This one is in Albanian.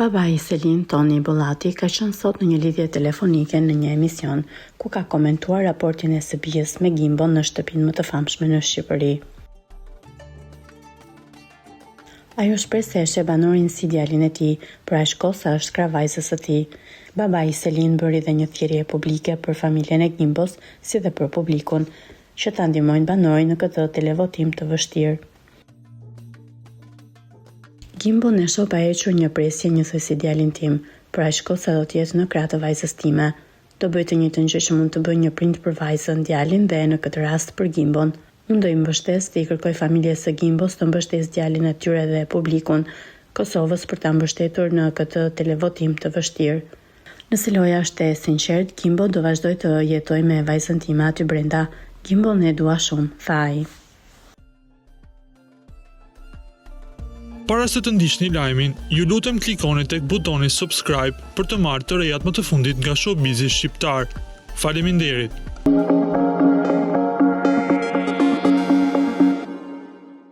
Baba i Selin, Toni Bullati, ka qenë sot në një lidhje telefonike në një emision ku ka komentuar raportin e SBS me Gimbon në shtëpinë më të famshme në Shqipëri. Ajo shpreh se e sheh banorin si djalin e tij, por aq kohë sa është krah vajzës së tij. Baba i Selin bëri dhe një thirrje publike për familjen e Gimbos, si dhe për publikun, që ta ndihmojnë banorin në këtë televotim të vështirë. Gimbo në shoh pa hequr një presje njësoj si djalin tim, por aq kohë sa do të jetë në krah të vajzës time. Do bëj të njëjtën gjë që mund të bëjë një prind për vajzën, djalin dhe në këtë rast për Gimbon. Unë do i mbështes dhe i kërkoj familjes së Gimbos të mbështesë djalin e tyre dhe publikun Kosovës për ta mbështetur në këtë televotim të vështirë. Nëse loja është e sinqert, Gimbo do vazhdoj të jetoj me vajzën time aty brenda. Gimbon e dua shumë, tha ai. Para se të ndiqni lajmin, ju lutem klikoni tek butoni subscribe për të marrë të rejat më të fundit nga showbizi shqiptar. Faleminderit.